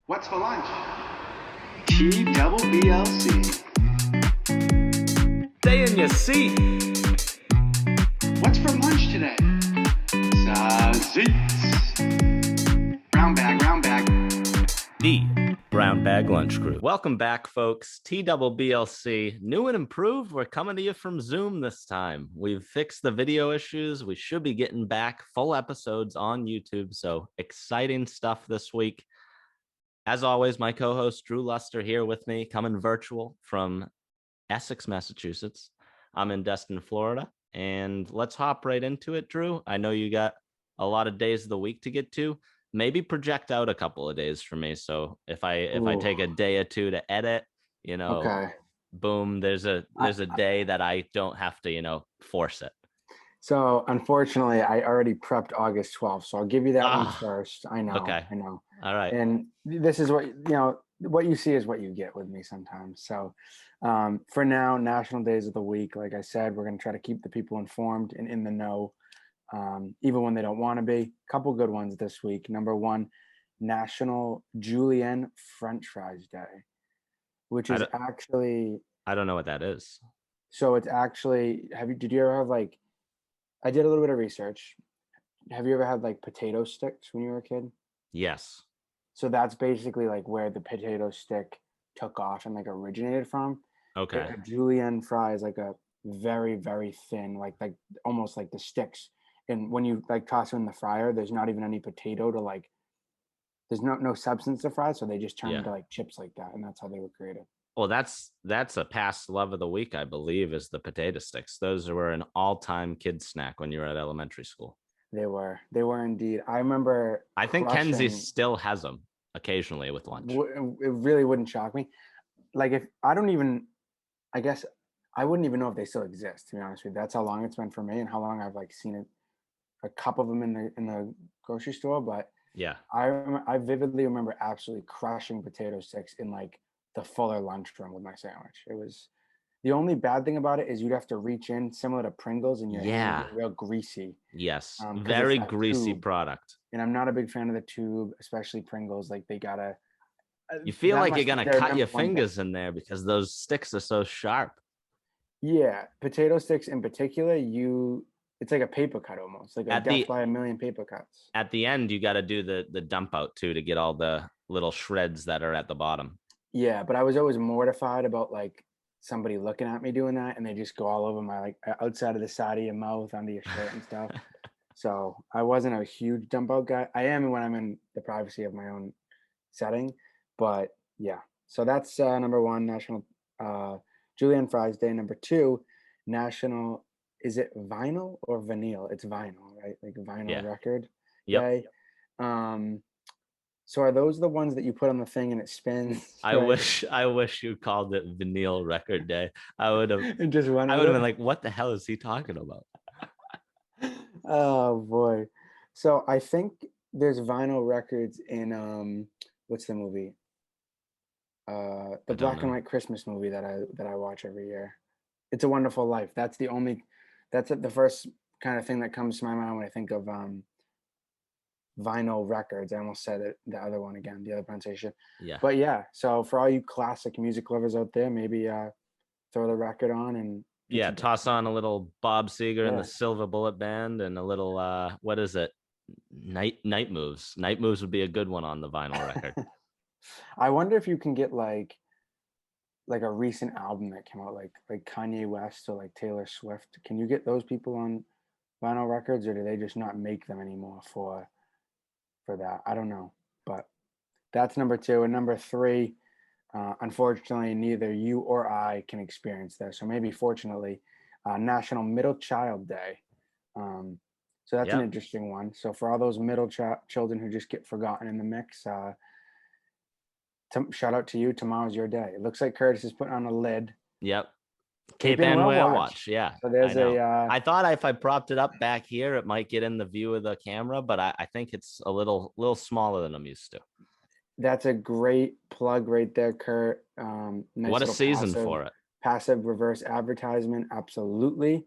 What's for lunch? TBBLC. Stay in your seat. What's for lunch today? Sausage. Brown bag, brown bag. The Brown Bag Lunch Crew. Welcome back, folks. TBBLC, new and improved. We're coming to you from Zoom this time. We've fixed the video issues. We should be getting back full episodes on YouTube. So exciting stuff this week. As always, my co-host Drew Luster here with me, coming virtual from Essex, Massachusetts. I'm in Destin, Florida, and let's hop right into it, Drew. I know you got a lot of days of the week to get to. Maybe project out a couple of days for me. So if I take a day or two to edit, Okay. boom, there's a day that I don't have to, force it. So unfortunately, I already prepped August 12th, so I'll give you that one first. I know. Okay. I know. All right. And this is what you see is what you get with me sometimes. So for now, National Days of the Week, like I said, we're going to try to keep the people informed and in the know, even when they don't want to be. Couple good ones this week. Number one, National Julienne French Fries Day, which is actually... I don't know what that is. So it's actually, did you ever have I did a little bit of research. Have you ever had potato sticks when you were a kid? Yes. So that's basically where the potato stick took off and originated from. Okay. A julienne fry is a very, very thin, almost like the sticks. And when you toss them in the fryer, there's not even any potato to there's no substance to fry, so they just turn into chips like that, and that's how they were created. Well, that's a past love of the week, I believe, is the potato sticks. Those were an all-time kid snack when you were at elementary school. They were indeed. I remember. I think Kenzie still has them occasionally with lunch. It really wouldn't shock me. I guess I wouldn't even know if they still exist, to be honest with you. That's how long it's been for me and how long I've seen it, a cup of them in the grocery store. But yeah, I vividly remember absolutely crushing potato sticks in the Fuller lunchroom with my sandwich. It was, the only bad thing about it is you'd have to reach in, similar to Pringles, and your hands get real greasy. Yes, very greasy product. And I'm not a big fan of the tube, especially Pringles. They gotta. You feel like you're gonna cut your fingers in there because those sticks are so sharp. Yeah, potato sticks in particular, it's like a paper cut almost, like a death by a million paper cuts. At the end, you got to do the dump out too to get all the little shreds that are at the bottom. Yeah, but I was always mortified about somebody looking at me doing that, and they just go all over my outside of the side of your mouth, under your shirt and stuff. So I wasn't a huge dump out guy. I am when I'm in the privacy of my own setting, but yeah. So that's number one, National Julienne Fries Day. Number two, National, is it vinyl or vinyl? It's vinyl, right? Vinyl record day. So are those the ones that you put on the thing and it spins? Right? I wish you called it Vinyl Record Day. I would have been like, what the hell is he talking about? Oh boy. So I think there's vinyl records in what's the movie? The black and white Christmas movie that I watch every year. It's a Wonderful Life. That's the first kind of thing that comes to my mind when I think of vinyl records. I almost said it, the other one again, the other pronunciation. Yeah. But yeah, so for all you classic music lovers out there, maybe throw the record on and toss on a little Bob Seger and the Silver Bullet Band and a little what is it? Night Moves. Night Moves would be a good one on the vinyl record. I wonder if you can get like a recent album that came out, like Kanye West or Taylor Swift. Can you get those people on vinyl records, or do they just not make them anymore for that? I don't know, but that's number two. And number three, unfortunately, neither you or I can experience this. So maybe fortunately, National Middle Child Day. So that's an interesting one. So for all those middle children who just get forgotten in the mix, shout out to you. Tomorrow's your day. It looks like Curtis is putting on a lid. Yep. Cape and Whale Watch. Yeah. So there's I thought if I propped it up back here, it might get in the view of the camera, but I think it's a little smaller than I'm used to. That's a great plug right there, Curt. Nice, what a season for it. Passive reverse advertisement. Absolutely.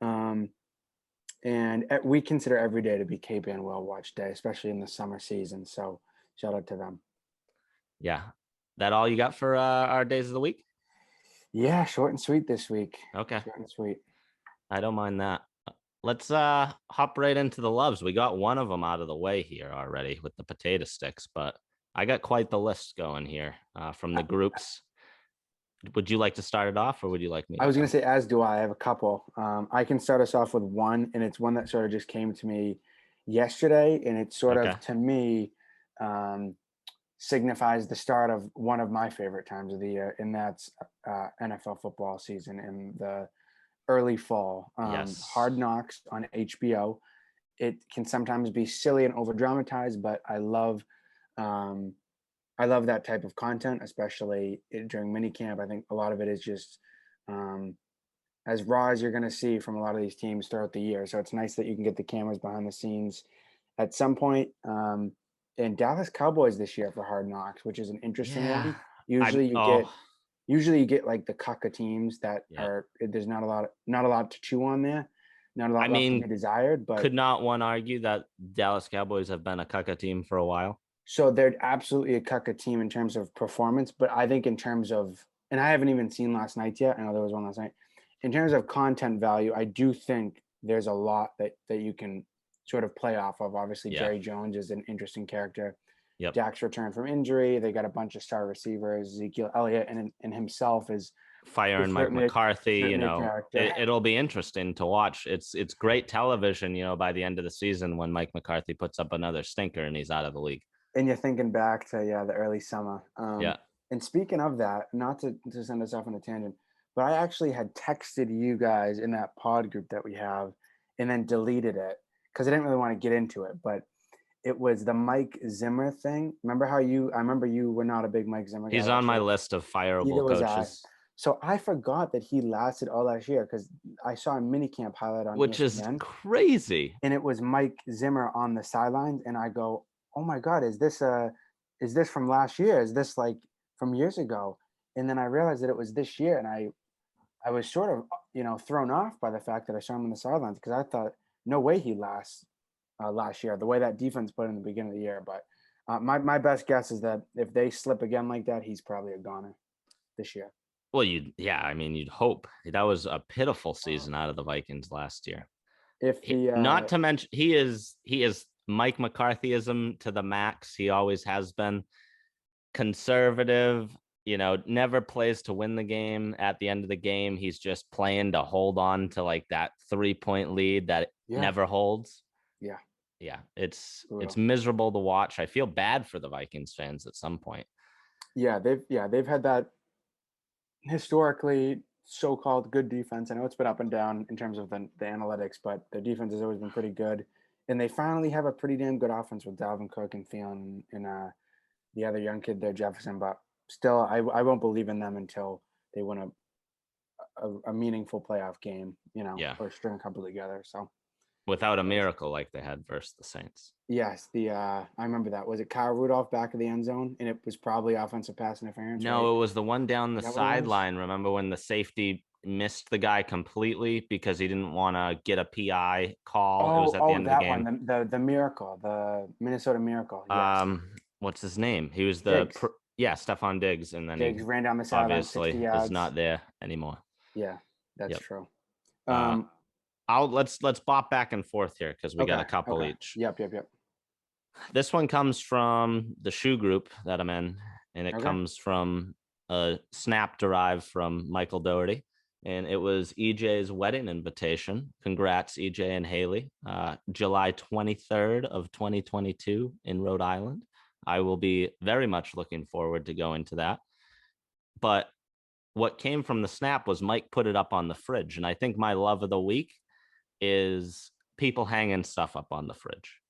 And we consider every day to be Cape and Whale Watch Day, especially in the summer season. So shout out to them. Yeah. That all you got for our days of the week? Yeah, short and sweet this week. Okay. Short and sweet. I don't mind that. Let's hop right into the loves. We got one of them out of the way here already with the potato sticks, but I got quite the list going here from the groups. Would you like to start it off, or would you like me I to was go? going to say, as do I. I have a couple. I can start us off with one, and it's one that sort of just came to me yesterday, and it sort Okay. of, to me, signifies the start of one of my favorite times of the year, and that's NFL football season in the early fall. Yes. Hard Knocks on HBO. It can sometimes be silly and over dramatized, but um, I love that type of content, especially during minicamp. I think a lot of it is just um, as raw as you're going to see from a lot of these teams throughout the year. So it's nice that you can get the cameras behind the scenes at some point. And Dallas Cowboys this year for Hard Knocks, which is an interesting Yeah. one. Usually you get Oh, usually you get like the cucka teams that yeah. are there's not a lot to chew on there, not a I lot left to be mean, desired. But could not one argue that Dallas Cowboys have been a caca team for a while? so they're absolutely a cucka team in terms of performance, but I think in terms of, and I haven't even seen last night yet. I know there was one last night. In terms of content value, I do think there's a lot that you can sort of play off of. Obviously, Yeah. Jerry Jones is an interesting character. Yep. Dak's return from injury. They got a bunch of star receivers. Ezekiel Elliott and himself is Firing Mike certainly McCarthy, certainly a character. it'll be interesting to watch. It's great television, by the end of the season when Mike McCarthy puts up another stinker and he's out of the league. And you're thinking back to the early summer. Yeah. And speaking of that, not to send us off on a tangent, but I actually had texted you guys in that pod group that we have, and then deleted it because I didn't really want to get into it. But it was the Mike Zimmer thing. Remember how I remember you were not a big Mike Zimmer guy He's on last my year. list of Neither fireable was I. coaches, So I forgot that he lasted all last year because I saw a minicamp highlight on which is ESPN, crazy. and it was Mike Zimmer on the sidelines, and I go, "Oh my God, is this from last year? Is this like from years ago?" And then I realized that it was this year, and I was sort of thrown off by the fact that I saw him on the sidelines because I thought no way he lasts last year the way that defense played in the beginning of the year. But my best guess is that if they slip again like that, he's probably a goner this year. Well, you'd hope. That was a pitiful season out of the Vikings last year. If the Not to mention he is Mike McCarthyism to the max. He always has been conservative, never plays to win the game. At the end of the game, he's just playing to hold on to like that 3-point lead that never holds. Yeah. Yeah, it's Brutal. miserable to watch. I feel bad for the Vikings fans at some point. They've had that historically so-called good defense. I know it's been up and down in terms of the analytics, but their defense has always been pretty good. And they finally have a pretty damn good offense with Dalvin Cook and Thielen and the other young kid there, Jefferson. But still, I won't believe in them until they win a meaningful playoff game, Yeah. or string a couple together. So Without a miracle like they had versus the Saints. yes, I remember that. Was it Kyle Rudolph back of the end zone, and it was probably offensive pass interference? No, right? it was the one down the Is that what it was? sideline. Remember when the safety missed the guy completely because he didn't want to get a PI call? It was at the end of the that game. one, the Miracle, the Minnesota Miracle. Yes. What's his name? He was Diggs. Stephon Diggs, and then Diggs he ran down the sideline, obviously 60 yards. is not there anymore. Yeah, that's Yep. true. Let's bop back and forth here because we got a couple each. Yep. This one comes from the shoe group that I'm in, and it Okay. comes from a snap derived from Michael Doherty, and it was EJ's wedding invitation. Congrats, EJ and Haley. July 23rd of 2022 in Rhode Island. I will be very much looking forward to going to that. But what came from the snap was Mike put it up on the fridge, and I think my love of the week is people hanging stuff up on the fridge.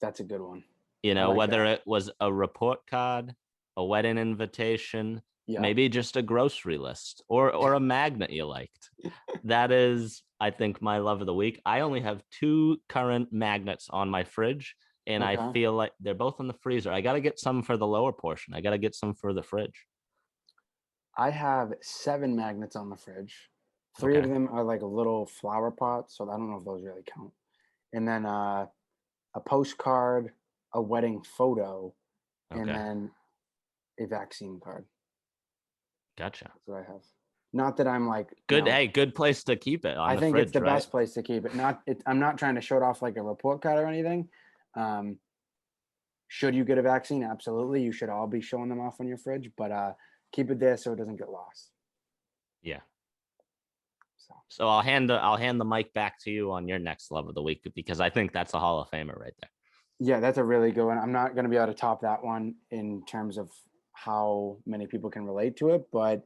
That's a good one. Whether it was a report card, a wedding invitation, maybe just a grocery list or a magnet you liked. That is, I think, my love of the week. I only have 2 current magnets on my fridge, and I feel like they're both in the freezer. I got to get some for the lower portion. I got to get some for the fridge. I have 7 magnets on the fridge. 3 of them are like a little flower pot, so I don't know if those really count. And then a postcard, a wedding photo, and then a vaccine card. Gotcha. That's what I have. Not that I'm like Good. Hey, good place to keep it on I the think fridge, it's the right? best place to keep it. I'm not trying to show it off like a report card or anything. Should you get a vaccine? Absolutely. You should all be showing them off on your fridge, but keep it there so it doesn't get lost. Yeah. So So I'll hand the mic back to you on your next love of the week, because I think that's a Hall of Famer right there. yeah, that's a really good one. I'm not going to be able to top that one in terms of how many people can relate to it, but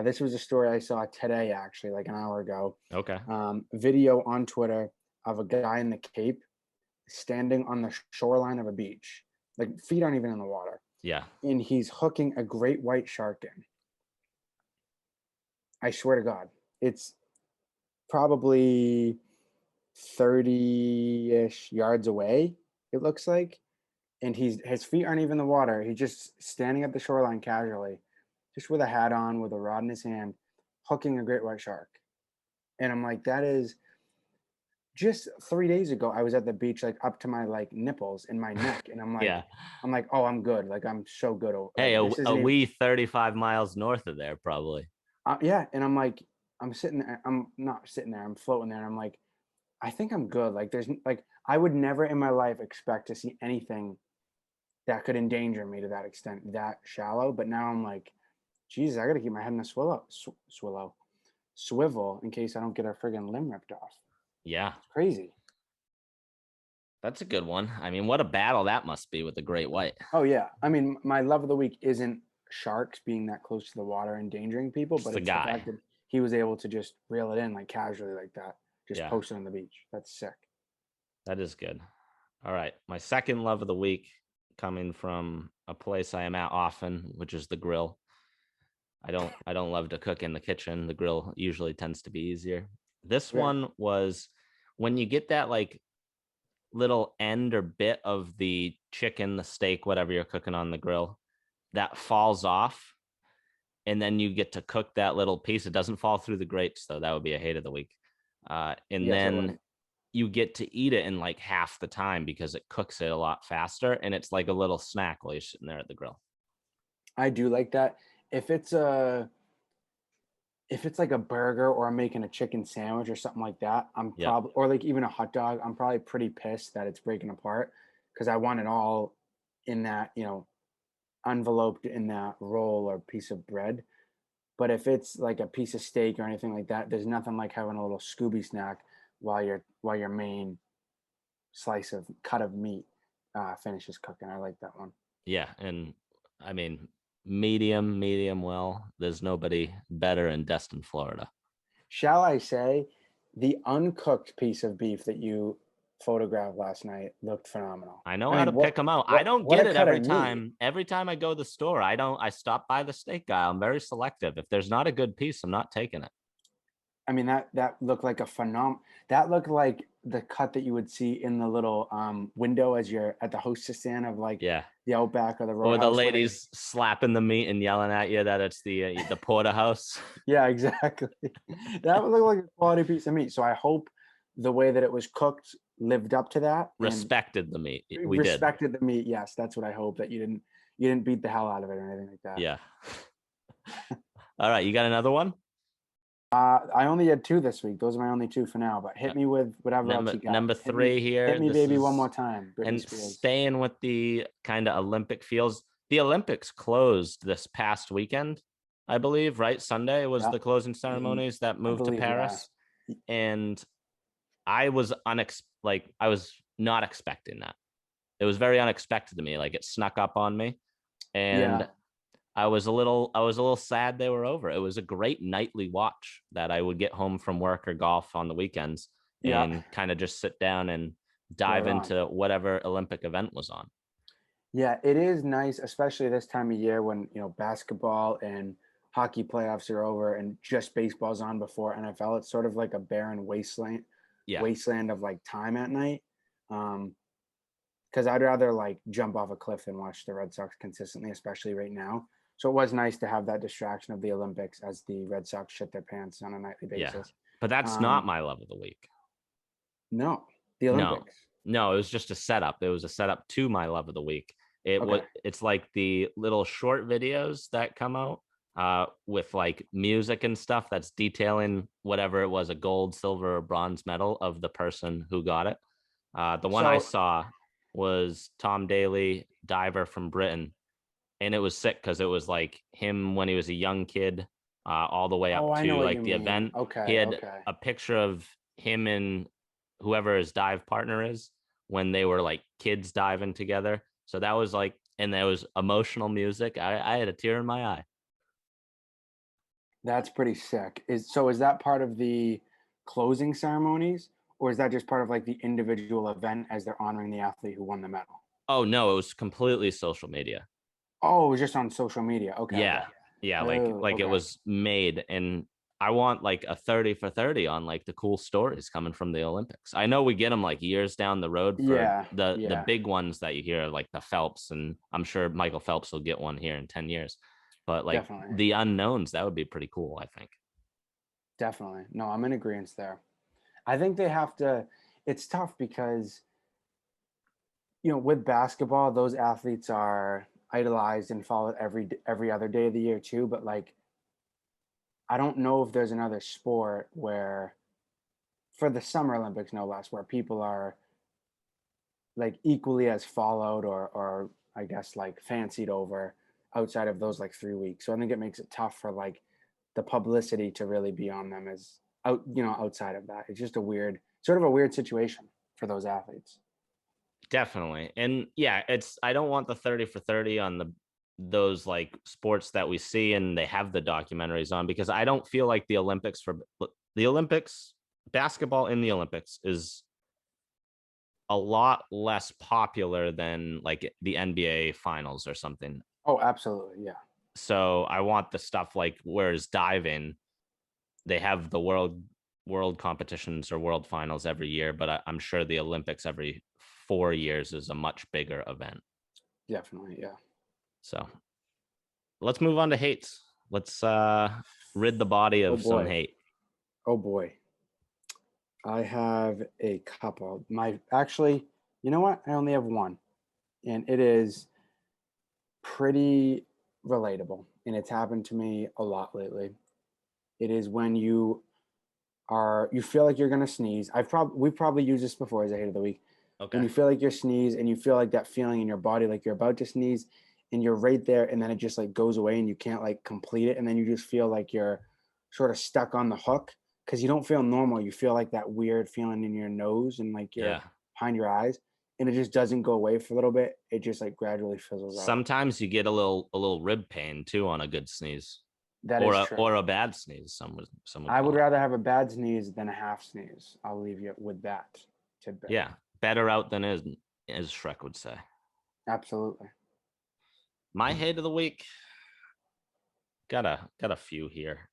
this was a story I saw today, actually, like an hour ago. Okay. Video on Twitter of a guy in the Cape standing on the shoreline of a beach, like feet aren't even in the water. Yeah. And he's hooking a great white shark in. I swear to God, it's probably 30-ish yards away, it looks like. And his feet aren't even in the water. He's just standing at the shoreline casually, just with a hat on, with a rod in his hand, hooking a great white shark. And I'm like, that is just 3 days ago, I was at the beach, like up to my like nipples in my neck. And I'm like, Yeah. oh, I'm good. Like I'm so good. Hey, Like, a wee 35 miles north of there, probably. yeah. And I'm like, I'm sitting there. I'm not sitting there. I'm floating there. And I'm like, I think I'm good. Like there's like, I would never in my life expect to see anything that could endanger me to that extent, that shallow. But now I'm like, Jesus, I got to keep my head in a swivel in case I don't get a friggin' limb ripped off. Yeah. It's crazy. That's a good one. I mean, what a battle that must be with the great white. Oh yeah. I mean, my love of the week isn't sharks being that close to the water endangering people, but the it's guy. the fact that he was able to just reel it in like casually like that, just Yeah. post it on the beach. That's sick. That is good. All right. My second love of the week, coming from a place I am at often, which is the grill. I don't love to cook in the kitchen. The grill usually tends to be easier. This one was when you get that like little end or bit of the chicken, the steak, whatever you're cooking on the grill, that falls off, and then you get to cook that little piece. It doesn't fall through the grates, though. That would be a hate of the week. And Yes, then you get to eat it in like half the time because it cooks it a lot faster, and it's like a little snack while you're sitting there at the grill. I do like that. If it's like a burger or I'm making a chicken sandwich or something like that, I'm Yeah. probably, or like even a hot dog, I'm probably pretty pissed that it's breaking apart because I want it all in that, enveloped in that roll or piece of bread. But if it's like a piece of steak or anything like that, there's nothing like having a little Scooby snack while your main slice of cut of meat finishes cooking. I like that one. Yeah, and I mean, medium well. There's nobody better in Destin, Florida. Shall I say, the uncooked piece of beef that you photographed last night looked phenomenal. I know how to pick them out. I don't what get a it cut every of meat. time. Every time I go to the store, I stop by the steak guy. I'm very selective. If there's not a good piece, I'm not taking it. I mean, that looked like that looked like the cut that you would see in the little window as you're at the hostess stand of like Yeah. the Outback or the Or Roadhouse. the ladies slapping the meat and yelling at you that it's the porterhouse. Yeah, exactly. That would look like a quality piece of meat. So I hope the way that it was cooked lived up to that. And Respected the meat. We respected the meat. Yes, that's what I hope, that you didn't beat the hell out of it or anything like that. Yeah. All right, you got another one? I only had two this week. Those are my only two for now. But hit me with whatever else you got. Number three here. Hit me, baby, one more time. Britney and Spears. Staying with the kind of Olympic feels. The Olympics closed this past weekend, I believe. Right, Sunday was the closing ceremonies that moved to Paris, and I was I was not expecting that. It was very unexpected to me. Like it snuck up on me, and I was a little sad they were over. It was a great nightly watch that I would get home from work or golf on the weekends and kind of just sit down and dive into whatever Olympic event was on. Yeah, it is nice, especially this time of year when, basketball and hockey playoffs are over and just baseball's on before NFL. It's sort of like a barren wasteland of like time at night. Because I'd rather like jump off a cliff than watch the Red Sox consistently, especially right now. So it was nice to have that distraction of the Olympics as the Red Sox shit their pants on a nightly basis. Yeah, but that's not my love of the week. No, the Olympics. No, it was just a setup. It was a setup to my love of the week. Okay. It's like the little short videos that come out with like music and stuff that's detailing whatever it was, a gold, silver, or bronze medal of the person who got it. The one I So, saw was Tom Daly, diver from Britain, and it was sick because it was like him when he was a young kid, all the way oh, up I know to what like you the mean. event. He Okay, had okay. a picture of him and whoever his dive partner is when they were like kids diving together. So that was like, and there was emotional music. I had a tear in my eye. That's pretty sick. Is that part of the closing ceremonies, or is that just part of like the individual event as they're honoring the athlete who won the medal? Oh no, it was completely social media. Oh, it was just on social media. Okay, okay. Yeah. Yeah, Oh, like it okay. was made, and I want like a 30 for 30 on like the cool stories coming from the Olympics. I know we get them like years down the road for Yeah, the yeah, big ones that you hear, like the Phelps, and I'm sure Michael Phelps will get one here in 10 years. But like definitely, the unknowns, that would be pretty cool, I think. definitely. No, I'm in agreement there. I think they have to. It's tough because with basketball, those athletes are idolized and followed every other day of the year too. But like, I don't know if there's another sport where, for the Summer Olympics, no less, where people are like equally as followed or I guess like fancied over outside of those like 3 weeks. So I think it makes it tough for like the publicity to really be on them as outside of that. It's just sort of a weird situation for those athletes. Definitely. And yeah, I don't want the 30 for 30 on those like sports that we see and they have the documentaries on, because I don't feel like the Olympics, basketball in the Olympics is a lot less popular than like the NBA finals or something. Oh, absolutely. Yeah. So I want the stuff like, whereas diving, they have the world competitions or world finals every year, but I'm sure the Olympics every 4 years is a much bigger event. Definitely. Yeah. So let's move on to hates. Let's rid the body Oh of some boy. hate. Oh boy. I have a couple. Actually, you know what? I only have one, and it is pretty relatable, and it's happened to me a lot lately. It is when you feel like you're gonna sneeze. We've probably used this before as a hate of the week. When Okay. you feel like you're sneeze and you feel like that feeling in your body, like you're about to sneeze, and you're right there, and then it just like goes away and you can't like complete it, and then you just feel like you're sort of stuck on the hook because you don't feel normal. You feel like that weird feeling in your nose and like your Yeah. behind your eyes, and it just doesn't go away for a little bit. It just like gradually fizzles out. Sometimes you get a little rib pain too on a good sneeze, That or is a true. or a bad sneeze. Some would I would call it. rather have a bad sneeze than a half sneeze. I'll leave you with that tidbit. Yeah, better out than in, as Shrek would say. Absolutely. My hate of the week, got a few here.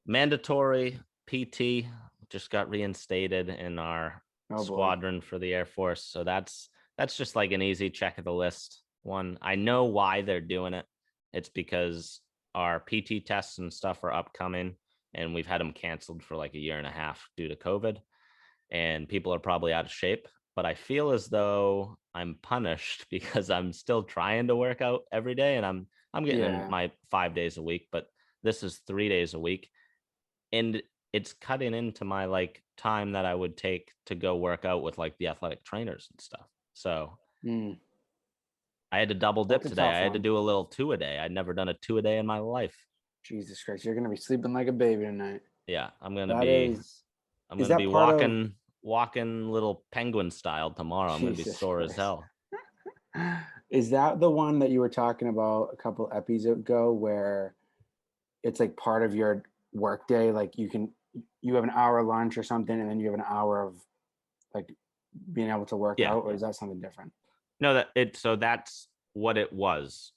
Mandatory PT just got reinstated in our Oh boy. squadron for the Air Force, so that's just like an easy check of the list one. I know why they're doing it. It's because our PT tests and stuff are upcoming, and we've had them canceled for like a year and a half due to COVID, and people are probably out of shape. But I feel as though I'm punished because I'm still trying to work out every day, and I'm getting in Yeah. my 5 days a week, but this is 3 days a week, and it's cutting into my like time that I would take to go work out with like the athletic trainers and stuff. So Mm, I had to double dip that's a today. I tough had to one. do a little two a day. I'd never done a two a day in my life. Jesus Christ, you're gonna be sleeping like a baby tonight. Yeah, That is I'm is gonna be that part of walking little penguin style tomorrow. I'm gonna be Jesus sore as Christ? hell. Is that the one that you were talking about a couple episodes ago where it's like part of your work day? Like you have an hour lunch or something, and then you have an hour of like being able to work Yeah. out, or is that something different? No, so that's what it was.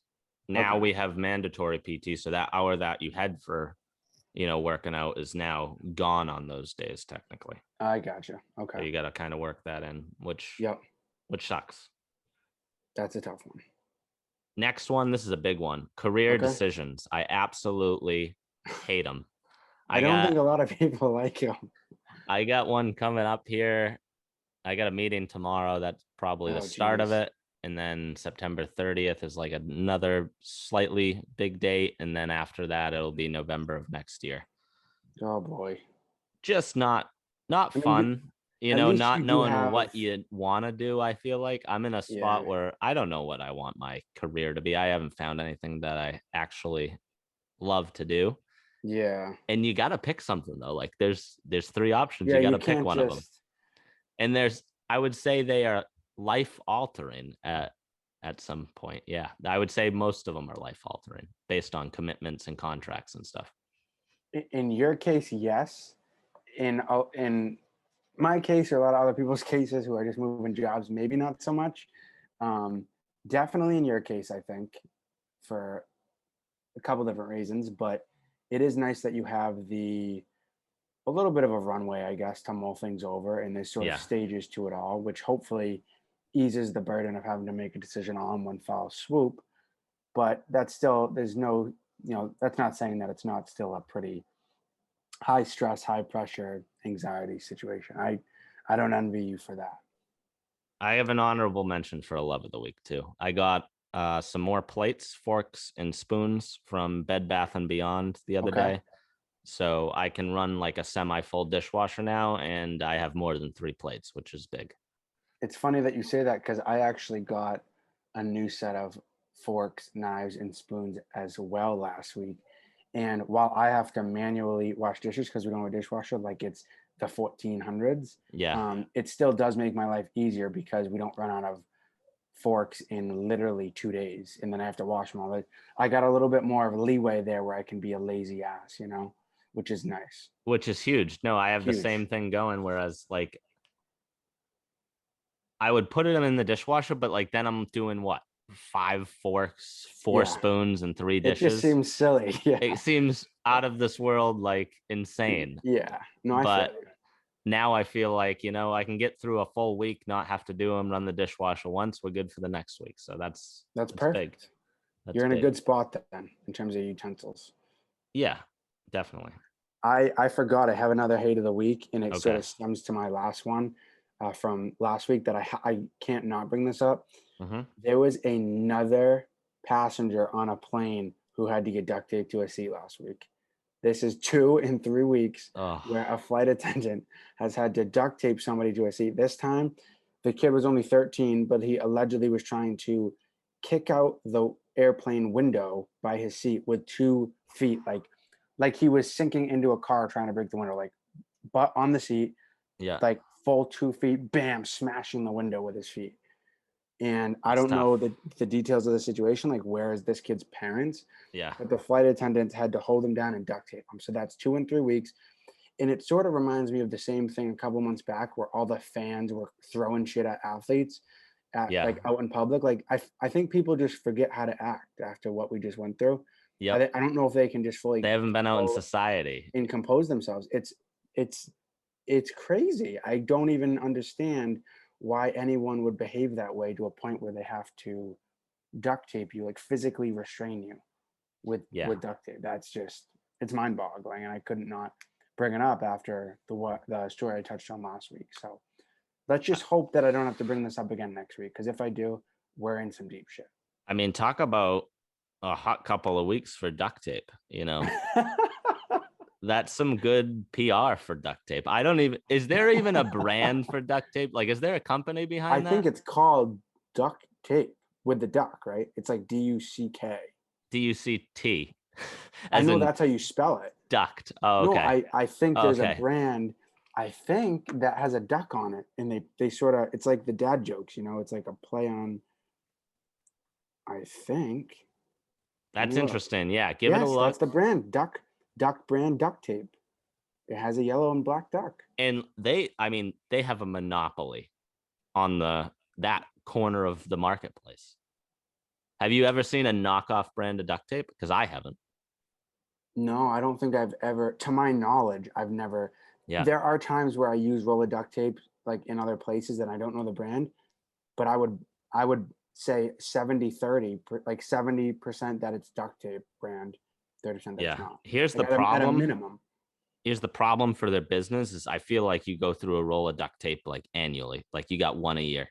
Now Okay. we have mandatory PT, so that hour that you had for working out is now gone on those days technically. I gotcha. So Okay. you got to kind of work that in, Yep. which sucks. That's a tough one. Next one, this is a big one. Career Okay. decisions. I absolutely hate them. I I don't think got a lot of people like him. I got one coming up here. I got a meeting tomorrow. That's probably the Oh, start of geez. it. and then September 30th is like another slightly big date, and then after that it'll be November of next year. Oh boy. Just not I mean, fun, at least not you do knowing what have, you want to do. I feel like I'm in a spot yeah, where I don't know what I want my career to be. I haven't found anything that I actually love to do. yeah, And you got to pick something though. Like there's three options. yeah. You got You to pick can't one of them. just. And I would say they are life altering at some point. Yeah. I would say most of them are life altering based on commitments and contracts and stuff. In your case, yes. In my case, or a lot of other people's cases who are just moving jobs, maybe not so much. Um, Definitely in your case, I think, for a couple different reasons, but it is nice that you have a little bit of a runway, I guess, to mull things over, and there's sort of Yeah. stages to it all, which hopefully eases the burden of having to make a decision all in one foul swoop. But that's still, there's no, that's not saying that it's not still a pretty high stress, high pressure, anxiety situation. I don't envy you for that. I have an honorable mention for a love of the week too. I got some more plates, forks, and spoons from Bed Bath and Beyond the other Okay. day. So I can run like a semi-full dishwasher now, and I have more than 3 plates, which is big. It's funny that you say that because I actually got a new set of forks, knives, and spoons as well last week. And while I have to manually wash dishes because we don't have a dishwasher, like it's the 1400s, Yeah, it still does make my life easier because we don't run out of forks in literally 2 days. And then I have to wash them all. I got a little bit more of leeway there where I can be a lazy ass, which is nice. which is huge. No, I have the Huge. same thing going. Whereas like I would put them in the dishwasher, but like then I'm doing what? 5 forks, 4 Yeah. spoons, and 3 It just dishes. seems silly. Yeah. It seems out of this world, like insane. Yeah. No, I feel But you. now I feel like, I can get through a full week, not have to do them, run the dishwasher once. We're good for the next week. So that's That's big. perfect. That's You're in a big. good spot then in terms of utensils. Yeah, definitely. I forgot I have another hate of the week, and it sort Okay. of stems to my last one from last week that I can't not bring this up. Mm-hmm. There was another passenger on a plane who had to get duct taped to a seat last week. This is 2 in 3 weeks Oh, where a flight attendant has had to duct tape somebody to a seat. This time, the kid was only 13, but he allegedly was trying to kick out the airplane window by his seat with 2 feet, like he was sinking into a car trying to break the window, like butt on the seat, yeah. like full 2 feet, bam, smashing the window with his feet. And I That's don't know tough. the details of the situation, like where is this kid's parents, Yeah. but the flight attendants had to hold him down and duct tape him. So that's 2 in 3 weeks. And it sort of reminds me of the same thing a couple months back where all the fans were throwing shit at athletes Yeah. like out in public. Like I think people just forget how to act after what we just went through. Yep. I don't know if they can just fully They haven't been out in society. and compose themselves. It's it's crazy. I don't even understand why anyone would behave that way to a point where they have to duct tape you, like physically restrain you Yeah. with duct tape. That's just, it's mind boggling, and I couldn't not bring it up after the story I touched on last week. So let's just hope that I don't have to bring this up again next week, because if I do, we're in some deep shit. I mean, talk about a hot couple of weeks for duct tape, That's some good PR for duct tape. Is there even a brand for duct tape? Like, is there a company I behind think that? it's called duct tape with the duck, right? It's like DUCK. DUCT, I as know in that's how you spell it. duct. Oh, No, okay. I think Oh, there's a okay. brand, I think, that has a duck on it, and they sort of, it's like the dad jokes, it's like a play on, I think. Let That's me look. interesting. Yeah, give it a Yes, that's look. the brand, duck brand duct tape. It has a yellow and black duck. And they have a monopoly on that corner of the marketplace. Have you ever seen a knockoff brand of duct tape? Because I haven't. No, I don't think I've ever, to my knowledge, I've never. Yeah. There are times where I use roller duct tape, like in other places, and I don't know the brand, but I would say 70-30, like 70% that it's duct tape brand, 30% that it's Yeah. not. Here's the Like at a problem. minimum. Here's the problem for their business is I feel like you go through a roll of duct tape like annually. Like you got one a year.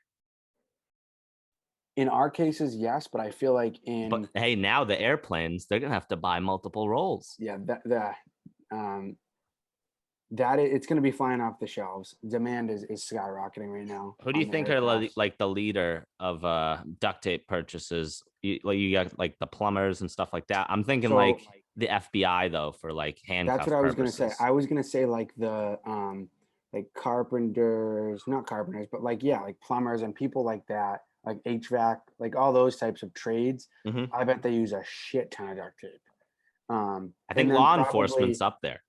In our cases, yes, but I feel like But hey, now the airplanes, they're gonna have to buy multiple rolls. yeah, um, it's going to be flying off the shelves. Demand is skyrocketing right now. Who do you on the think are aircrafts. like the leader of duct tape purchases? You got like the plumbers and stuff like that. I'm thinking So like the FBI though for like that's handcuff what I was going to say. purposes. I was going to say like the like carpenters, not carpenters, but like yeah, like plumbers and people like that, like HVAC, like all those types of trades. Mhm. I bet they use a shit ton of duct tape. I And think then law probably enforcement's up there.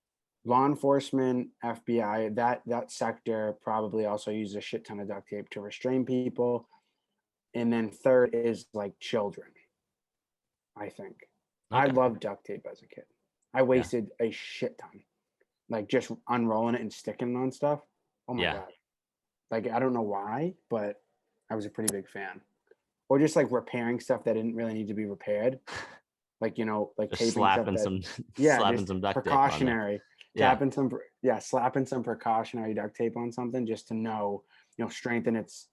law enforcement, FBI, that sector probably also uses a shit ton of duct tape to restrain people. And then third is like children, I think. I Okay. loved duct tape as a kid. I Yeah. wasted a shit ton, like just unrolling it and sticking it on stuff. Oh my Yeah. God. Like, I don't know why, but I was a pretty big fan. Or just like repairing stuff that didn't really need to be repaired. Like, like Just taping stuff slapping that, some yeah, slapping just some duct tape on there. precautionary, Yeah. slapping some precautionary duct tape on something just to strengthen its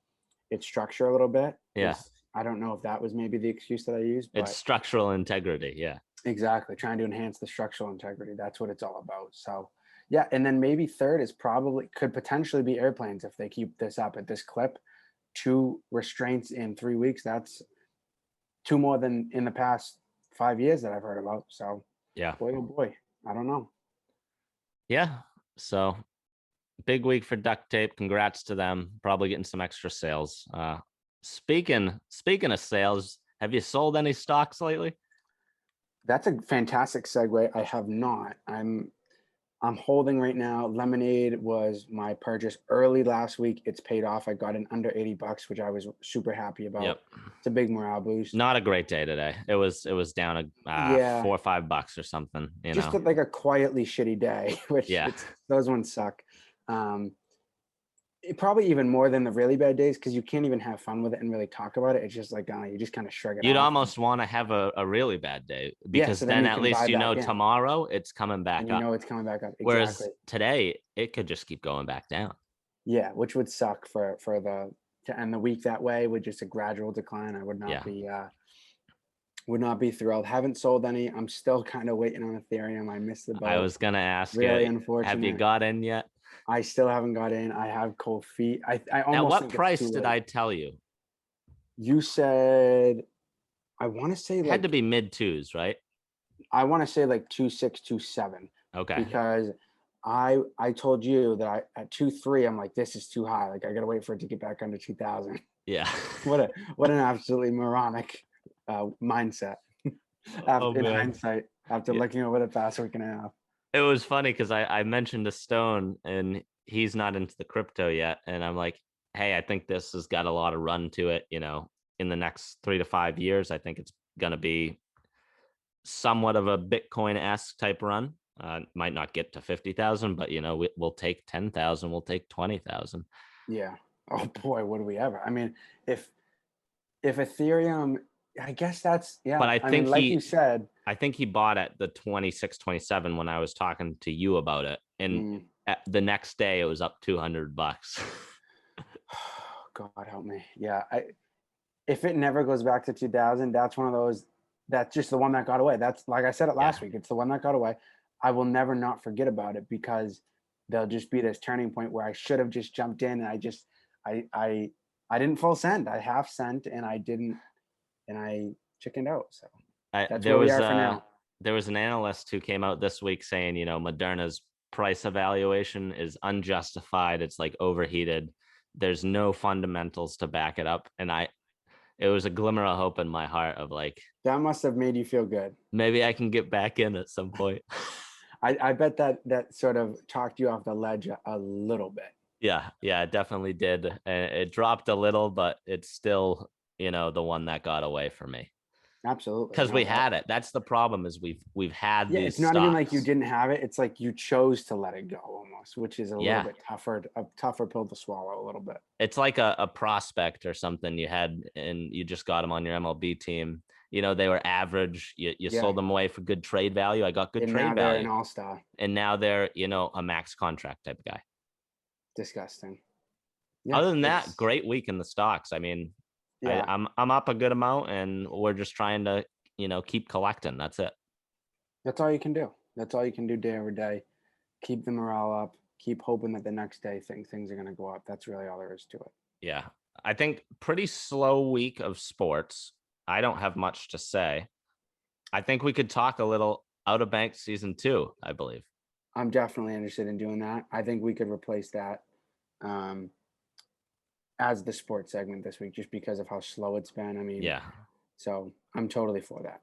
structure a little bit. Yeah. I don't know if that was maybe the excuse that I used, but It's structural integrity. Yeah. exactly, trying to enhance the structural integrity. That's what it's all about. So, yeah, and then maybe third is could potentially be airplanes if they keep this up at this clip. 2 restraints in 3 weeks. That's 2 more than in the past 5 years that I've heard about. So, Yeah. boy, oh boy, I don't know. Yeah. So big week for duct tape. Congrats to them. Probably getting some extra sales. Speaking of sales, have you sold any stocks lately? That's a fantastic segue. I have not. I'm holding right now. Lemonade was my purchase early last week. It's paid off. I got in under $80, which I was super happy about. Yep. It's a big morale boost. Not a great day today. It was down Yeah, $4 or $5 or something. just like a quietly shitty day, which Yeah. those ones suck. Probably even more than the really bad days because you can't even have fun with it and really talk about it. It's just like you just kind of shrug it You'd off. almost want to have a really bad day Yeah, because so then then you at can least buy back in. tomorrow it's coming back And up. it's coming back up. Whereas Exactly. today it could just keep going back down. Yeah, which would suck to end the week that way with just a gradual decline. I would not be thrilled. Haven't sold any. I'm still kind of waiting on Ethereum. I missed the boat. I was gonna ask Really you, unfortunate. have you got in yet? I still haven't got in. I have cold feet. I almost At what think price it's too did late. I tell you? You said I want to say It had to be mid twos, right? I want to say like 2.6, 2.7. Okay. Because I told you that at 2.3 I'm like, this is too high. Like I gotta wait for it to get back under 2,000. Yeah. What an absolutely moronic mindset. In hindsight, after looking over the past week and a half. It was funny because I mentioned to Stone and he's not into the crypto yet. And I'm like, hey, I think this has got a lot of run to it. In the next 3 to 5 years, I think it's going to be somewhat of a Bitcoin-esque type run. Might not get to 50,000, but we'll take 10,000, we'll take 20,000. Yeah. Oh boy, would we ever? I mean, if Ethereum, I guess that's But I think like you said, I think he bought at the 26, 27 when I was talking to you about it, and the next day it was up $200. God help me. Yeah, if it never goes back to 2000, that's one of those. That's just the one that got away. That's like I said it last week. It's the one that got away. I will never not forget about it because there'll just be this turning point where I should have just jumped in and I didn't full send. I half sent and I didn't, and I chickened out. So that's where we are for now. There was an analyst who came out this week saying, Moderna's price evaluation is unjustified. It's like overheated. There's no fundamentals to back it up. And it was a glimmer of hope in my heart of like, that must have made you feel good. Maybe I can get back in at some point. I bet that sort of talked you off the ledge a little bit. Yeah, it definitely did. And it dropped a little, but it's still, the one that got away for me. Absolutely. Because we had it. That's the problem is we've had these it's not stocks. even like you didn't have it. It's like you chose to let it go almost, which is a little bit a tougher pill to swallow a little bit. It's like a prospect or something you had and you just got them on your MLB team. They were average. You sold them away for good trade value. I got good trade value. They're an all-star. And now they're, a max contract type of guy. Disgusting. Yeah, other than that, great week in the stocks. I mean, Yeah, I'm up a good amount, and we're just trying to, keep collecting. That's it. that's all you can do. That's all you can do day over day. Keep the morale up. Keep hoping that the next day things are going to go up. That's really all there is to it. Yeah. I think pretty slow week of sports. I don't have much to say. I think we could talk a little Outer Banks season 2, I believe. I'm definitely interested in doing that. I think we could replace that um, as the sports segment this week, just because of how slow it's been. I mean, Yeah. so I'm totally for that.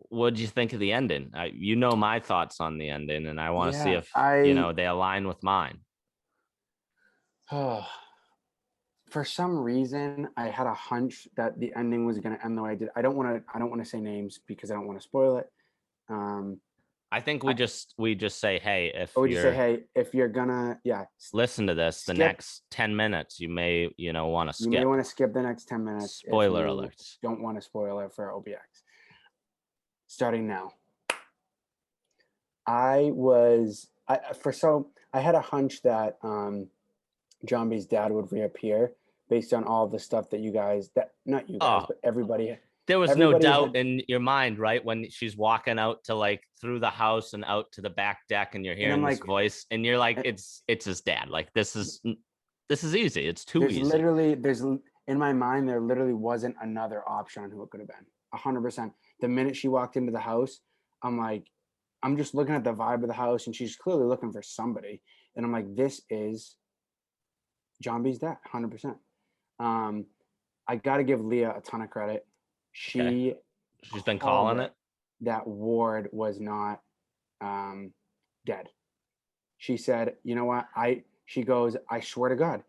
What'd you think of the ending? You know my thoughts on the ending, and I want to see Yeah, if, they align with mine. for some reason I had a hunch that the ending was going to end the way I did. I don't want to say names because I don't want to spoil it. Um, I think I, we just say, hey, if I would just say, you're hey, if you're gonna, yeah, listen to this, the skip. next 10 minutes, you may, want to You may skip. want to skip the next 10 minutes if Spoiler you alerts. don't want to spoil it for OBX. Starting now. I had a hunch that John B's dad would reappear based on all the stuff that not you guys, Oh, but everybody there was no everybody doubt had. in your mind, right? When she's walking out to like through the house and out to the back deck, and you're And I'm hearing this like, voice, and you're like, eh, it's his dad. Like this is easy. It's too there's easy. literally there's in my mind there literally wasn't another option on who it could have been. 100%. The minute she walked into the house, I'm like, I'm just looking at the vibe of the house, and she's clearly looking for somebody, and I'm like, this is John B's dad, 100%. Um, I got to give Leah a ton of credit. Okay. She She's been called calling it. it that Ward was not dead. She said, "You know what? She goes, I swear to God."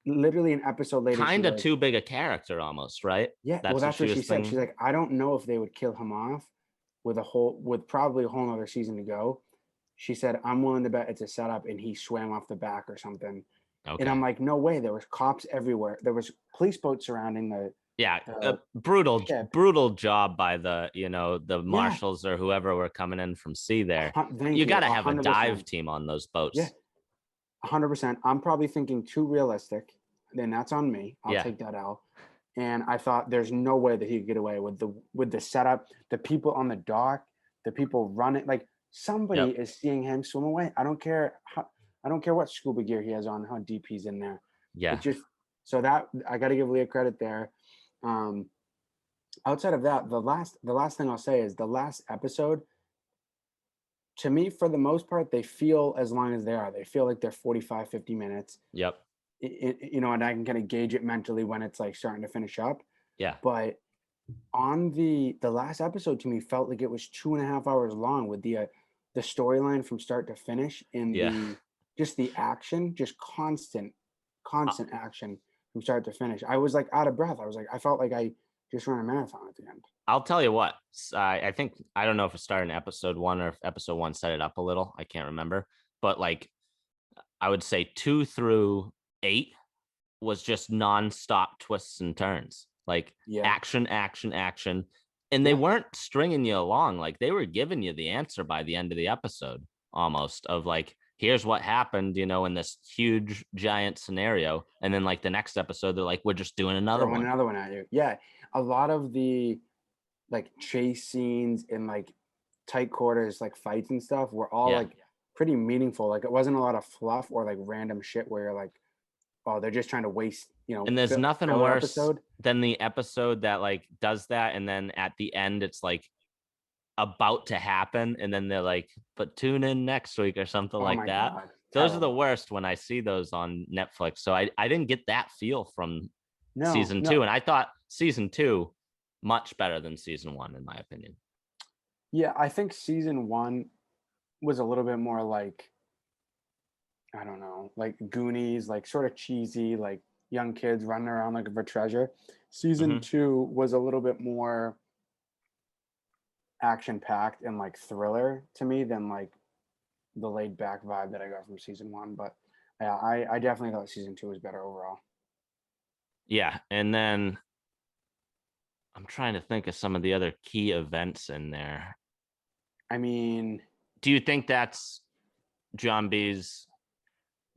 Literally an episode later, she Kind of goes, too big a character, almost, right? "Yeah, well, That's what that's she what was she said." She's thinking. like, "I don't know if they would kill him off with probably a whole other season to go." She said, "I'm willing to bet it's a setup, and he swam off the back or something." And Okay. I'm like, "No way! There was cops everywhere. There was police boats surrounding Yeah, the ship." brutal job by the the Yeah, marshals or whoever were coming in from sea there. thank You you, got to have a dive 100%. team on those Yeah, boats. 100%. I'm probably thinking too realistic. Then that's on me. I'll Yeah. take that out. And I thought there's no way that he could get away with the setup, the people on the dock, the people running. Like somebody Yep. is seeing him swim away. I don't care what scuba gear he has on, how deep he's in there. It Yeah. just so that I got to give Leah credit there. Um, Outside of that, the last thing I'll say is the last episode. To me, for the most part, they feel as long as they are. They feel like they're 45, 50 minutes. Yep. And I can kind of gauge it mentally when it's like starting to finish up. Yeah. But on the last episode, to me, felt like it was 2.5 hours long with the storyline from start to finish and Yeah. the action, just Uh, constant action from start to finish. I was like out of breath. I felt like I just ran a marathon at the end. I'll tell you what. I think I don't know if it started in episode 1 or if episode 1 set it up a little. I can't remember, but like I would say 2 through 8 was just nonstop twists and turns, like Yeah, action, action, action. And they yeah. weren't stringing you along. Like they were giving you the answer by the end of the episode, almost of like, here's what happened, in this huge giant scenario. And then like the next episode, they're like, we're just doing another Throwing one. another one at you. Yeah, a lot of the like chase scenes in like tight quarters, like fights and stuff, were all Yeah. like pretty meaningful. Like it wasn't a lot of fluff or like random shit where you're like, oh, they're just trying to waste, And there's nothing filler worse episode. than the episode that like does that. And then at the end, it's like about to happen. And then they're like, but tune in next week or something Oh like my that. god, Those are the terrible. worst when I see those on Netflix. So I didn't get that feel from No, season no, 2. And I thought season 2 much better than season 1, in my opinion. yeah, I think season one was a little bit more like, I don't know, like Goonies, like sort of cheesy, like young kids running around looking for treasure. Season Mm-hmm. two was a little bit more action packed and like thriller to me than like the laid back vibe that I got from season one. But yeah, I definitely thought season two was better overall. Yeah. And then I'm trying to think of some of the other key events in there. I mean, Do you think that's John B's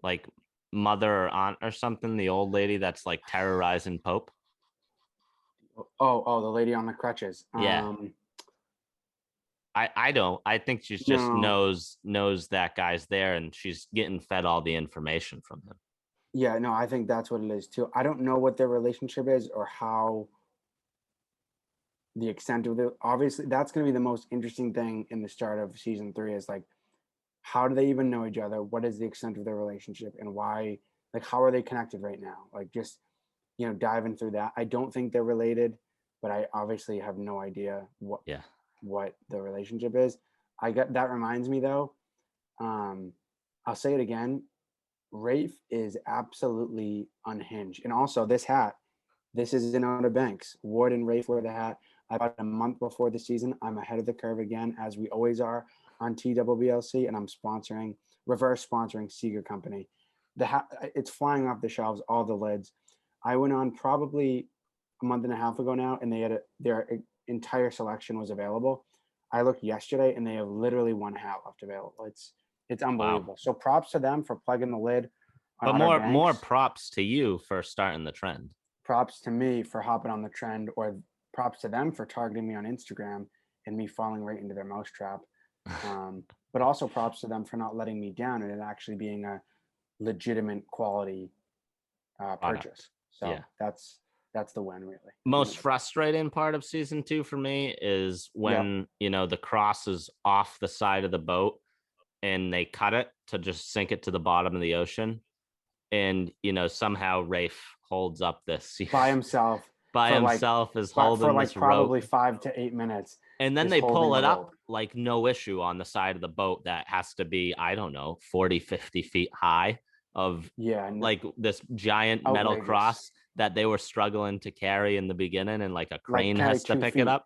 like mother or aunt or something, the old lady that's like terrorizing Pope? Oh, the lady on the crutches. Yeah. I don't. I think she's just No. knows that guy's there, and she's getting fed all the information from him. Yeah, no, I think that's what it is too. I don't know what their relationship is or how the extent of the obviously that's going to be the most interesting thing in the start of season 3 is like how do they even know each other? What is the extent of their relationship and why like how are they connected right now? Like just diving through that. I don't think they're related, but I obviously have no idea Yeah. what the relationship is. I got that reminds me though. I'll say it again. Rafe is absolutely unhinged. And also this hat, this is in Outer Banks. Ward and Rafe wear the hat. I bought it a month before the season. I'm ahead of the curve again, as we always are on TBBLC, and I'm reverse sponsoring Seeger Company. The hat, it's flying off the shelves, all the lids. I went on probably a month and a half ago now, and they had their entire selection was available. I looked yesterday, and they have literally one hat left available. It's unbelievable. Wow. So props to them for plugging the lid on But Outer more Banks. props to you for starting the trend. Props to me for hopping on the trend, or props to them for targeting me on Instagram and me falling right into their mousetrap. But also props to them for not letting me down and it actually being a legitimate quality purchase. So Yeah. that's the win, really. Most frustrating part of season 2 for me is when the cross is off the side of the boat and they cut it to just sink it to the bottom of the ocean, and somehow Rafe holds up this by himself. Is holding for like this probably rope 5 to 8 minutes. and then is they holding pull a it up rope. like no issue on the side of the boat that has to be, I don't know, 40-50 feet high, of like this giant metal outrageous. cross that they were struggling to carry in the beginning, and like a crane carry has to 2 pick feet. it up.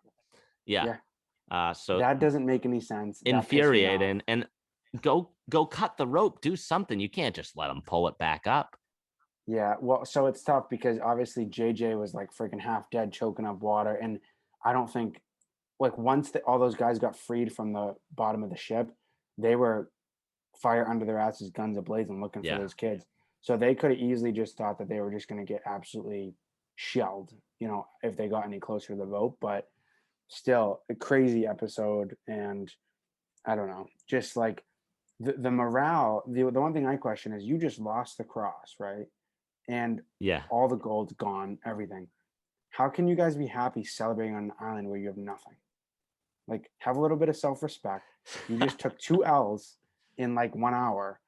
So that doesn't make any sense. infuriating. And go cut the rope, do something. You can't just let them pull it back up. Yeah, well, so it's tough because obviously JJ was like freaking half dead, choking up water, and I don't think like once all those guys got freed from the bottom of the ship, they were fire under their asses, guns ablazing, looking for those kids. So they could have easily just thought that they were just going to get absolutely shelled, if they got any closer to the boat. But still, a crazy episode, and I don't know, just like the morale. The one thing I question is you just lost the cross, right? And all the gold's gone, everything. How can you guys be happy celebrating on an island where you have nothing? Like, have a little bit of self-respect. You just took 2 L's in like 1 hour,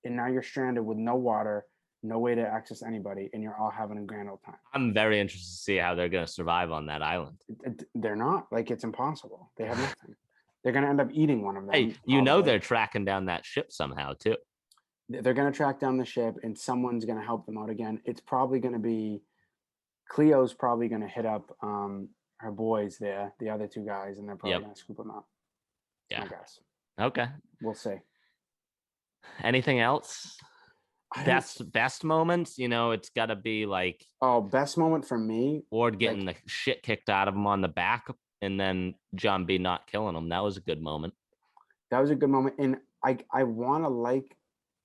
and now you're stranded with no water, no way to access anybody, and you're all having a grand old time. I'm very interested to see how they're going to survive on that island. They're not. Like, it's impossible. They have nothing. They're going to end up eating one of them. Hey, they're tracking down that ship somehow too. They're going to track down the ship, and someone's going to help them out again. It's probably going to be Cleo's probably going to hit up her boys there, the other 2 guys, and they're probably going to scoop them up. Yeah. I guess. Okay. We'll see. Anything else? Best moments? It's got to be like. Oh, best moment for me. Ward getting the shit kicked out of him on the back, and then John B not killing him. That was a good moment. That was a good moment, and I want to like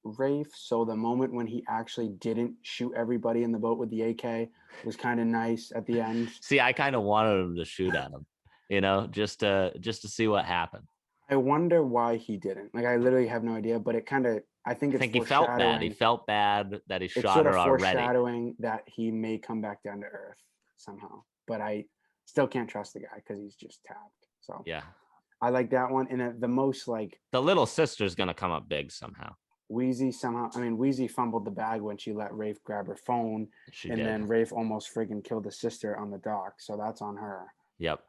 Rafe. So the moment when he actually didn't shoot everybody in the boat with the AK was kind of nice at the end. See, I kind of wanted him to shoot at him, just to see what happened. I wonder why he didn't. Like, I literally have no idea, but it kind of, I think he felt bad. He felt bad that he shot her already. It's foreshadowing that he may come back down to earth somehow, but I still can't trust the guy because he's just tapped. So yeah, I like that one. And the most like the little sister's going to come up big somehow. Wheezy fumbled the bag when she let Rafe grab her phone, then Rafe almost friggin' killed the sister on the dock. So that's on her. Yep.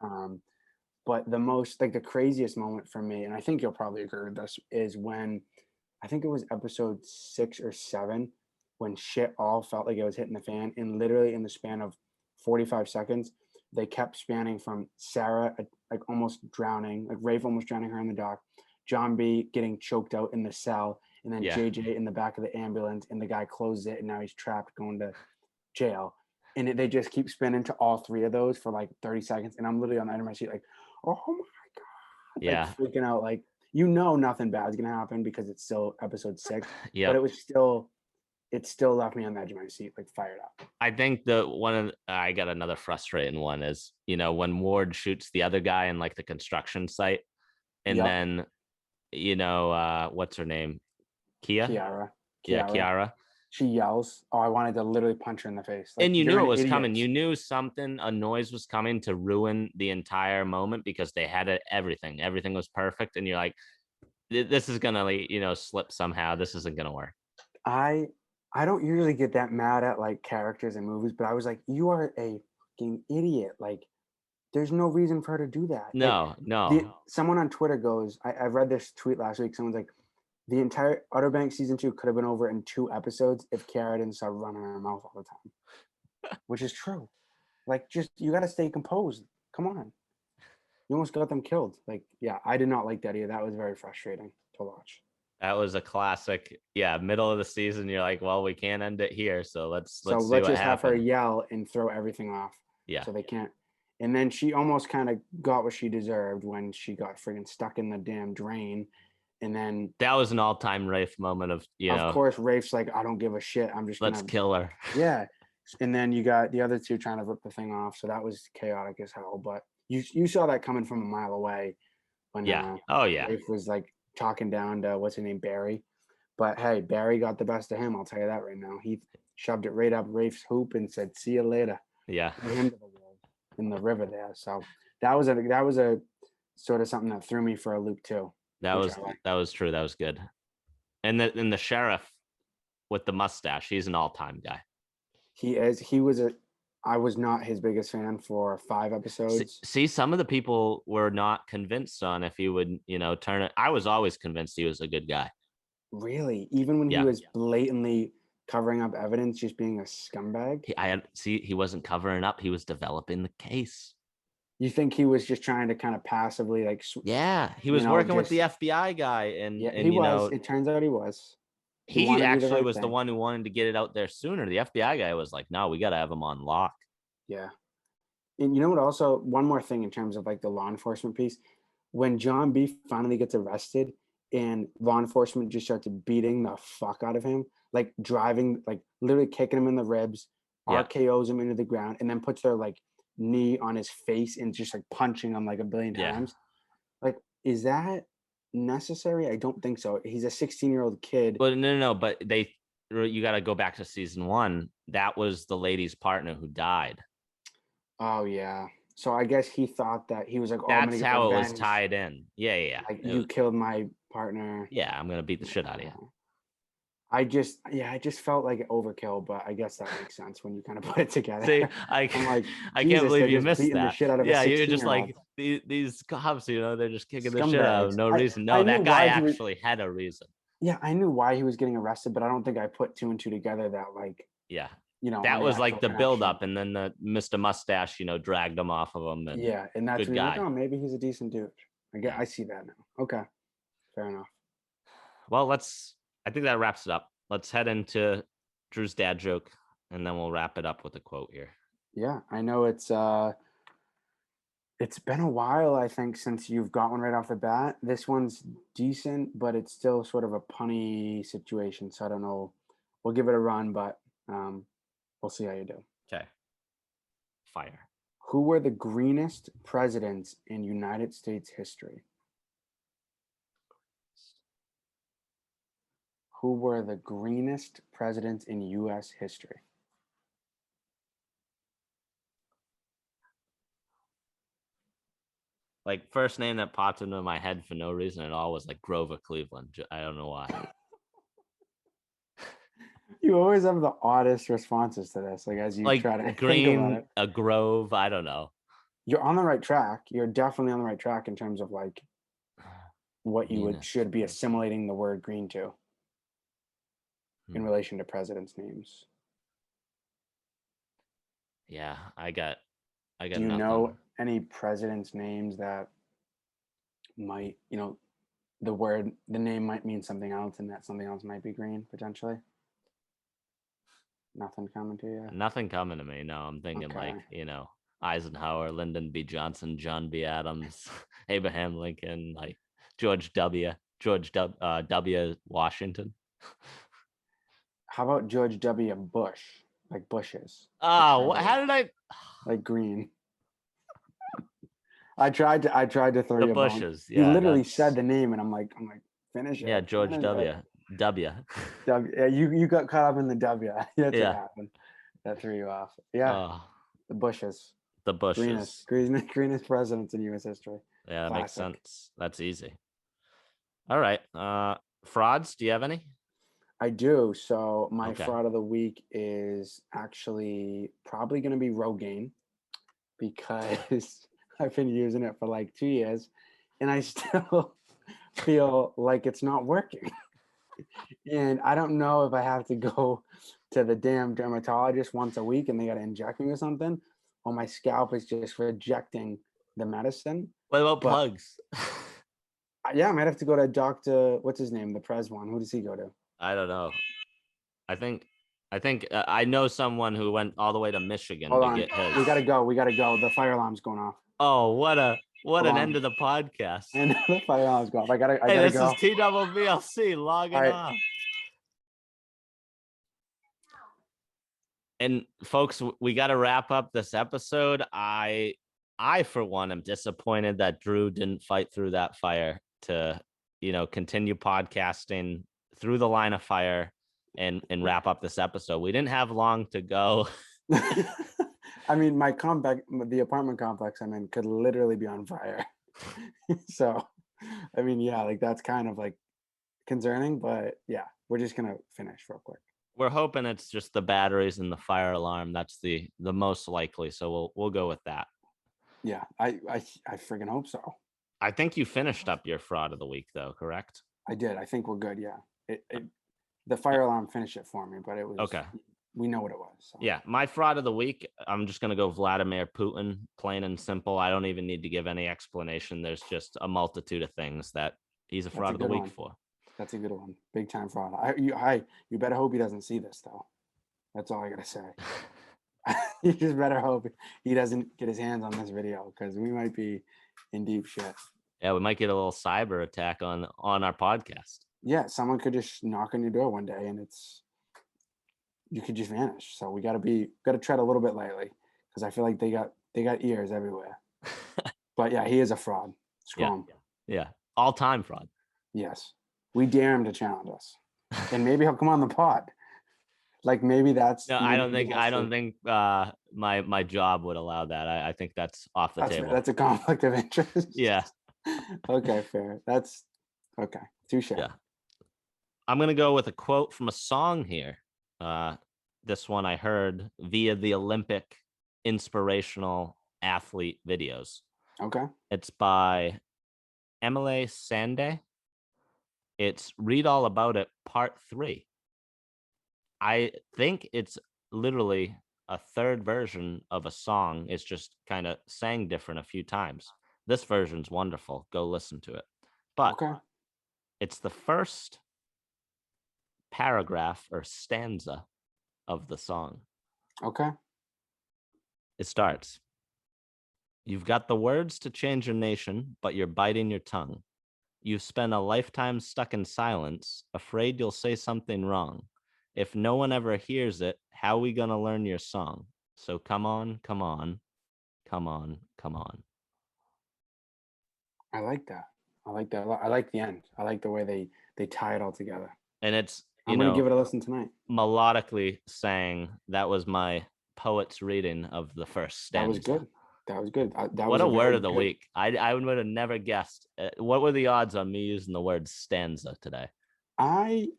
But the most, like the craziest moment for me, and I think you'll probably agree with this, is when I think it was episode 6 or 7, when shit all felt like it was hitting the fan, and literally in the span of 45 seconds, they kept spanning from Sarah like almost drowning, like Rafe almost drowning her in the dock, John B getting choked out in the cell, and then JJ in the back of the ambulance, and the guy closes it, and now he's trapped going to jail. And they just keep spinning to all 3 of those for like 30 seconds. And I'm literally on the edge of my seat, like, oh my God. Yeah. Like freaking out. Like, nothing bad is going to happen because it's still episode 6. Yeah. But it was still it still left me on the edge of my seat, like fired up. I think I got another frustrating one is, when Ward shoots the other guy in like the construction site, and Yep. then, what's her name? Kia? Kiara. Yeah, Kiara. She yells. Oh, I wanted to literally punch her in the face. Like, And you you're knew it an was idiot. coming. You knew a noise was coming to ruin the entire moment because they had everything. Everything was perfect. And you're like, this is going to, slip somehow. This isn't going to work. I don't usually get that mad at like characters in movies, but I was like, you are a fucking idiot. Like, there's no reason for her to do that. No, like, no. Someone on Twitter goes, I read this tweet last week. Someone's like, the entire Outer Banks season 2 could have been over in 2 episodes if Kiara didn't start running her mouth all the time, which is true. Like, just, you got to stay composed. Come on. You almost got them killed. Like, yeah, I did not like that either. That was very frustrating to watch. That was a classic. Yeah, middle of the season. You're like, well, we can't end it here. So let's see what just have her happens. yell and throw everything off. Yeah. So they can't. And then she almost kind of got what she deserved when she got friggin' stuck in the damn drain. And then that was an all-time Rafe moment of course, Rafe's like, I don't give a shit. I'm just let's kill her. Yeah. And then you got the other two trying to rip the thing off. So that was chaotic as hell. But you saw that coming from a mile away when Rafe was like talking down to what's his name, Barry. But hey, Barry got the best of him. I'll tell you that right now. He shoved it right up Rafe's hoop and said, "See you later." Yeah. Him to the wall in the river there. So that was a sort of something that threw me for a loop too. That was true. That was good. And the sheriff with the mustache, he's an all-time guy. He is. I was not his biggest fan for 5 episodes. See, some of the people were not convinced on if he would, turn it. I was always convinced he was a good guy. Really? Even when he was blatantly covering up evidence, just being a scumbag? He wasn't covering up. He was developing the case. You think he was just trying to kind of passively like? Yeah, he was working with the FBI guy, and he was. It turns out he was. He actually was the one who wanted to get it out there sooner. The FBI guy was like, "No, we got to have him on lock." Yeah, and you know what? Also, one more thing in terms of like the law enforcement piece, when John B finally gets arrested and law enforcement just starts beating the fuck out of him, like driving, like literally kicking him in the ribs, RKOs him into the ground, and then puts their like knee on his face and just like punching him like a billion times. Like, is that necessary? I don't think so. He's a 16-year-old kid. But no. But you got to go back to season 1. That was the lady's partner who died. Oh yeah. So I guess he thought that he was like, that's how it was tied in. Yeah. Like, you killed my partner. Yeah, I'm gonna beat the shit out of you. I just felt like overkill, but I guess that makes sense when you kind of put it together. See, I can't believe you missed that. The shit out of you're just like these cops, they're just kicking the shit out of no reason. No, that guy actually had a reason. Yeah, I knew why he was getting arrested, but I don't think I put 2 and 2 together that like. Yeah. That was like the buildup, and then the Mr. Mustache, dragged him off of him. And and that's when you're like, oh, maybe he's a decent dude. I see that now. Okay, fair enough. Well, I think that wraps it up. Let's head into Drew's dad joke, and then we'll wrap it up with a quote here. Yeah, I know it's been a while, I think, since you've got one right off the bat. This one's decent, but it's still sort of a punny situation. So I don't know. We'll give it a run, but we'll see how you do. Okay. Fire. Who were the greenest presidents in United States history? Who were the greenest presidents in U.S. history? Like, first name that popped into my head for no reason at all was like Grover Cleveland. I don't know why. You always have the oddest responses to this, like as you try to green, think about it. A grove, I don't know. You're on the right track. You're definitely on the right track in terms of like what you should be assimilating the word green to in relation to presidents' names. Yeah, I got. Do you know any presidents' names that might, the name might mean something else, and that something else might be green potentially? Nothing coming to you? Nothing coming to me. No, I'm thinking Eisenhower, Lyndon B. Johnson, John B. Adams, Abraham Lincoln, like George W. Washington. How about George W. Bush? Like bushes. Oh, how did I? Like green. I tried to throw The you a bone. bushes. You Yeah, literally that's- said the name, and I'm like, finish it. Yeah, George Finish W. it. W. Yeah, you got caught up in the W. That's Yeah. what happened. That threw you off. Yeah, Oh, the bushes. the bushes. Greenest presidents in U.S. history. Yeah, that makes Classic. sense. That's easy. All right. Frauds, do you have any? I do. So my Okay. fraud of the week is actually probably going to be Rogaine because I've been using it for like 2 years and I still feel like it's not working. And I don't know if I have to go to the damn dermatologist once a week and they got to inject me or something, or my scalp is just rejecting the medicine. What about But- plugs? Yeah, I might have to go to Dr. What's his name? The Pres one. Who does he go to? I don't know. I think I know someone who went all the way to Michigan Hold to on. get his. We gotta go. The fire alarm's going off. Oh, what an on. end of the podcast. And the fire alarm's going off. I gotta Hey, this go. is TBBLC logging All right. off. And folks, we got to wrap up this episode. I for one am disappointed that Drew didn't fight through that fire to, continue podcasting through the line of fire and wrap up this episode. We didn't have long to go. I mean, the apartment complex I'm in could literally be on fire. So, I mean, yeah, like that's kind of like concerning, but yeah, we're just gonna finish real quick. We're hoping it's just the batteries and the fire alarm. That's the most likely. So we'll go with that. Yeah, I friggin' hope so. I think you finished up your fraud of the week, though, correct? I did. I think we're good. Yeah, the fire alarm finished it for me, but it was Okay. We know what it was. So. Yeah, my fraud of the week, I'm just going to go Vladimir Putin, plain and simple. I don't even need to give any explanation. There's just a multitude of things that he's a fraud of the week one. for. That's a good one. Big time fraud. You better hope he doesn't see this, though. That's all I got to say. You just better hope he doesn't get his hands on this video because we might be in deep shit. Yeah, we might get a little cyber attack on our podcast. Yeah, someone could just knock on your door one day and you could just vanish. So we got to tread a little bit lightly because I feel like they got ears everywhere. But yeah, he is a fraud. Screw him. Yeah, all-time fraud. Yes, we dare him to challenge us, and maybe he'll come on the pod. Like maybe that's. No, I don't think my job would allow that. I think that's off the table. That's a conflict of interest. Yeah. Okay, fair. That's okay. Touche. Yeah. I'm gonna go with a quote from a song here. This one I heard via the Olympic inspirational athlete videos. Okay. It's by Emily Sande. It's Read All About It, Part 3. I think it's literally a third version of a song. It's just kind of sang different a few times. This version's wonderful. Go listen to it. But Okay. it's the first paragraph or stanza of the song. Okay. It starts. You've got the words to change your nation, but you're biting your tongue. You've spent a lifetime stuck in silence, afraid you'll say something wrong. If no one ever hears it, how we gonna learn your song? So come on, come on, come on, come on. I like that. I like that. I like the end. I like the way they tie it all together. And it's, I'm gonna give it a listen tonight. melodically sang. That was my poet's reading of the first stanza. That was good. That was good. What a word of the week. I would have never guessed. What were the odds on me using the word stanza today? I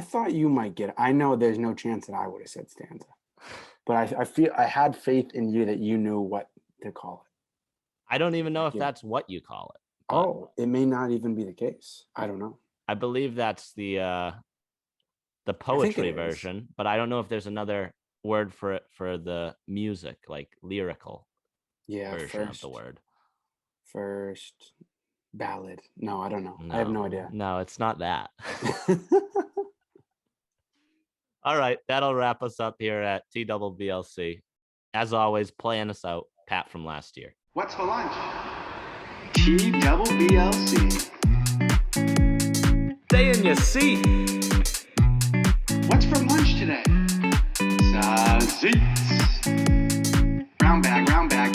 thought you might get it. I know there's no chance that I would have said stanza, but I feel I had faith in you that you knew what to call it. I don't even know if Yeah. that's what you call it. but Oh, it may not even be the case. I don't know. I believe that's the poetry version, but I don't know if there's another word for it for the music, like lyrical Yeah, version of the word. First ballad. No, I don't know. I have no idea. No, it's not that. All right, that'll wrap us up here at TBBLC. As always, playing us out, Pat from last year. What's for lunch? TBBLC. Stay in your seat. What's for lunch today? Sausage. Brown bag, brown bag.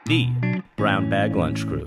The Brown Bag Lunch Crew.